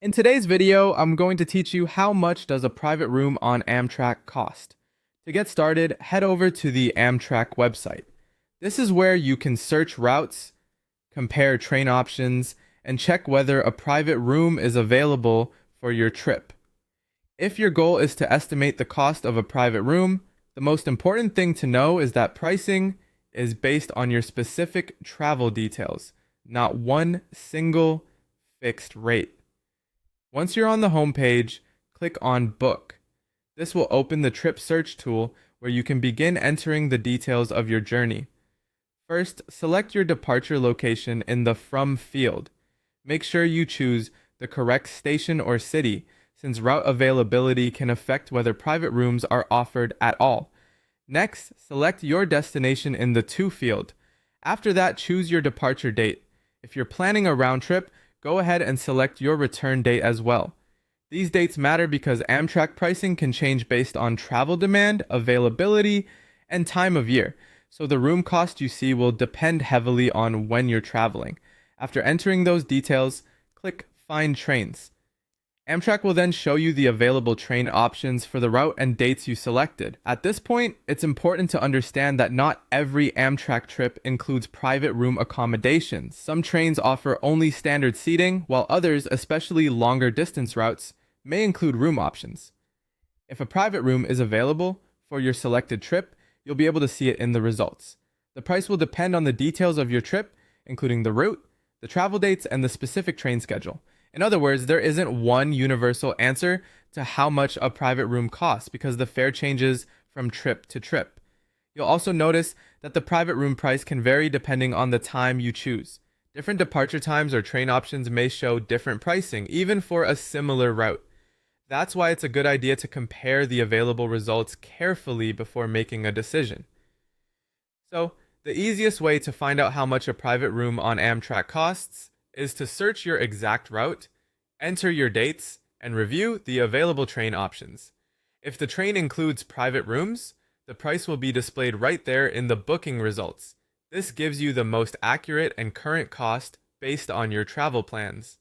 In today's video, I'm going to teach you how much does a private room on Amtrak cost. To get started, head over to the Amtrak website. This is where you can search routes, compare train options, and check whether a private room is available for your trip. If your goal is to estimate the cost of a private room, the most important thing to know is that pricing is based on your specific travel details, not one single fixed rate. Once you're on the home page, click on Book. This will open the trip search tool where you can begin entering the details of your journey. First, select your departure location in the From field. Make sure you choose the correct station or city, since route availability can affect whether private rooms are offered at all. Next, select your destination in the To field. After that, choose your departure date. If you're planning a round trip, go ahead and select your return date as well. These dates matter because Amtrak pricing can change based on travel demand, availability, and time of year, so the room cost you see will depend heavily on when you're traveling. After entering those details, click Find Trains. Amtrak will then show you the available train options for the route and dates you selected. At this point, it's important to understand that not every Amtrak trip includes private room accommodations. Some trains offer only standard seating, while others, especially longer distance routes, may include room options. If a private room is available for your selected trip, you'll be able to see it in the results. The price will depend on the details of your trip, including the route, the travel dates, and the specific train schedule. In other words, there isn't one universal answer to how much a private room costs because the fare changes from trip to trip. You'll also notice that the private room price can vary depending on the time you choose. Different departure times or train options may show different pricing, even for a similar route. That's why it's a good idea to compare the available results carefully before making a decision. So, the easiest way to find out how much a private room on Amtrak costs is to search your exact route, enter your dates, and review the available train options. If the train includes private rooms, the price will be displayed right there in the booking results. This gives you the most accurate and current cost based on your travel plans.